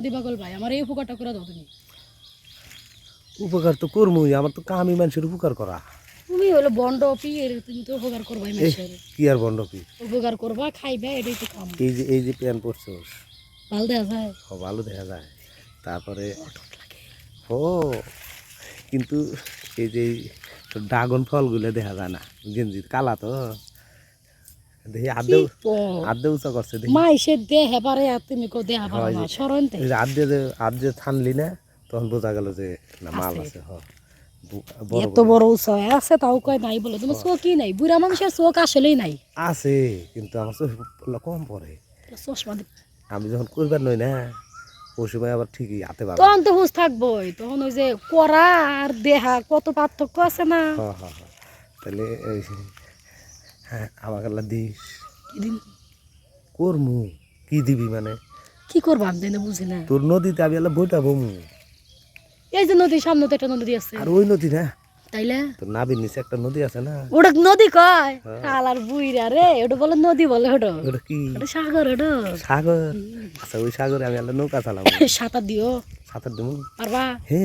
দিবাকল ভাই আমার এই উপকারটা করে দাও তুমি। উপকার তো করমুই, আমার তো কামই মানুষের উপকার করা। তুমি হলো বন্ড পীর, তুমি তো উপকার করবাই মানুষের। কি আর বন্ড কি উপকার করবা, খাইবা, এটাই তো কাম। এই যে প্যান পরছোস, ভালো দেখা যায়। ভালো দেখা যায়। তারপরে ও কিন্তু এই যে ড্রাগন ফলগুলো দেখা যায় না, গেঞ্জি কালা তো দেখি আদে উঁচা করছে দেখি। মাইসে দেহে পারে আর তুমি কো দেহা পারো না, সরন্তে আদ যে থানলি না, তখন বোঝা গেল যে না মাল আছে। এত বড় উৎসাহ আছে, তাও কয় নাই বলে। তোমার চোখই নাই, বুড়া মানুষের চোখ আসলেই নাই। আছে কিন্তু আমার চোখ কম পড়ে। চশমা আমি যখন করবার নই না, ওই সময় আবার ঠিকই হাতে পাবো। তখন তো হুঁশ থাকবোই, তখন ওই যে করা আর দেহা কত পার্থক্য আছে না। তাহলে হ্যাঁ আমাকে দিস দিন করমু। কি দিবি মানে কি করবো আমি তাই না বুঝি না। তোর নদীতে আমি এলা বইটা বমু। এই যে নদীর সামনে তো একটা নদী আছে। আর ওই নদী না, তাইলে তোর নাবির নিচে একটা নদী আছে না, ওটা নদী কয়? আলার বুইরা রে, ওটা বলে নদী বলে। ওটা ওটা কি ওটা সাগর। ওটা সাগর। আচ্ছা ওই সাগরে আমি এলা নৌকা চালাম। সাঁতার দিও সাঁতার দেবো পারবা? হে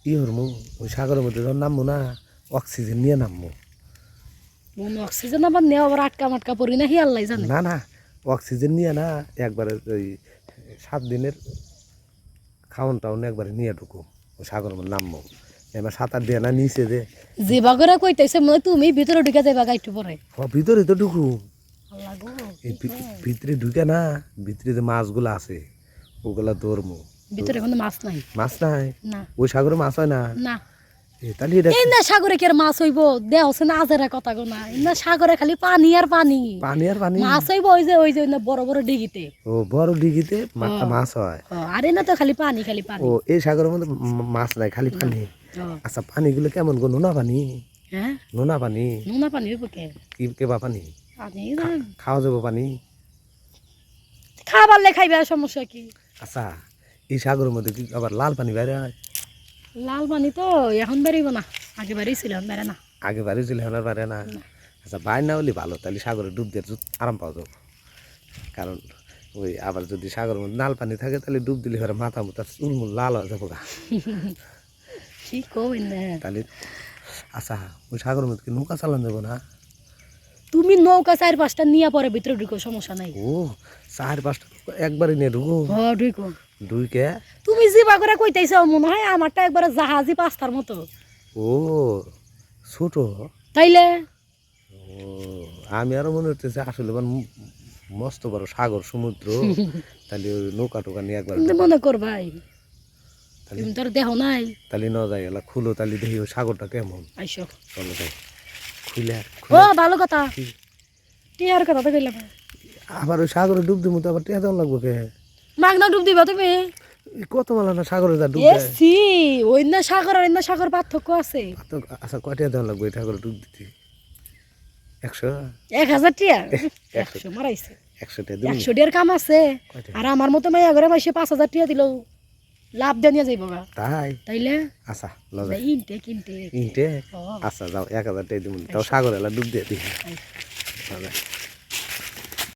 ই হরমু। ওই সাগরের মধ্যে যখন নামবো না, অক্সিজেন নিয়ে নামবো। মনে অক্সিজেন আবার নেওয়া, আবার আটকা মাটকা পড়ি না, হি আল্লাহ জানে। না না, অক্সিজেন নিয়ে না, একবারে ওই 7 দিনের খাওয়ান টাউন একবারে নিয়ে ঢুকো ওই সাগরের মধ্যে নামবো। এবার সাঁতার দিয়ে না নিচে যে বাগরে কইতেছে মনে তুমি ভিতরে ঢুকে যাইবা গাইটু পরে। ভিতরে তো ঢুকু। আল্লাহ গো, ভিতরে ঢুকে না, ভিতরে যে মাছগুলো আছে ওগুলা ধরমু। ভিতরে কোনো মাছ নাই। মাছ নাই? না, ওই সাগরে মাছ হয় না? না। তাহলে এটা এই না সাগরে কি আর মাছ হইব? দেহ হচ্ছে না আজেরা কথা গো না। না সাগরে খালি পানি আর পানি। পানি আর পানি। মাছ হইব ওই যে না বড় বড় ডিগিতে। ও বড় ডিগিতে মাছ হয়। আরে না তো খালি পানি খালি পানি। ও এই সাগরের মধ্যে মাছ নাই, খালি পানি। আচ্ছা পানিগুলো কেমন গো? নোনা পানি? হ্যাঁ নোনা পানি। নোনা পানি হইব কে? কি কেবা পানি? খাওয়া যাবো পানি? খাবার লে খাইবে, সমস্যা কি? আচ্ছা এই সাগরের মধ্যে কি আবার লাল পানি বাইরে হয়? লাল পানি তো এখন বেরিব না, আগে বেরিয়েছিল, এখন বেড়ে না। আগে বাড়ি ছিল, এখন আর বাইরে না। আচ্ছা বাইরে না হলে ভালো, তাহলে সাগরে ডুব দিয়ে আরাম পাওয়া যাবো। কারণ ওই আবার যদি সাগরের মধ্যে লাল পানি থাকে, তাহলে ডুব দিলে এবার মাথা মুথা চুলমুল লাল হয়ে যাবো গা। কি কই না তাহলে আচ্ছা ওই সাগরের মধ্যে কি নৌকা চালান যাবো না? তুমি নৌকা 4-5টা নিয়ে পরে ভিতরে ঢুকো, সমস্যা নাই। ও 4-5টা একবারে নিয়ে ঢুকো? হ্যাঁ ঢুকো। ঢুকে তুমি যে বাগরে কইতেছো মনে হয় আমারটা একবারে জাহাজি 5টার মতো। ও ছোট? তাইলে ও আমি আরো মনে হচ্ছে আসলে মস্ত বড় সাগর সমুদ্র। তাহলে ওই নৌকা টোকা নিয়ে একবার মনে কর ভাই, তুমি তো আর দেহ নাই। তাহলে ন যাই এলা খুলো, তাহলে দেখি ওই সাগরটা কেমন। আইসো চলো যাই খুলে। ও ভালো কথা, টিয়ার কথা তো কইলাম। আবার ওই সাগরে ডুব দিব তো আবার টিয়া দেওয়া লাগবো কে? মাগনা ডুব দিবা তুমি? কত মালা না সাগরে যা ডুব দেয়। এসি অন্য সাগর আর অন্য সাগর পার্থক্য আছে। আচ্ছা কয়টা দেওয়া লাগবে এই সাগরে ডুব দিতে? 100? 1000 টিয়া? 100 মারাইছে। 100 টাকা দিবি? 100 টিয়ার কাম আছে। আর আমার মতো মাইয়া ঘরে মাসে 5000 টিয়া দিল, লাভ দিয়ে নিয়ে যাইব গা। তাই? তাইলে আচ্ছা লজা ইনটে কিনতে ইনটে। আচ্ছা যাও 1000 টাকা দিব, তাও সাগরে এলা ডুব দিয়ে দিই।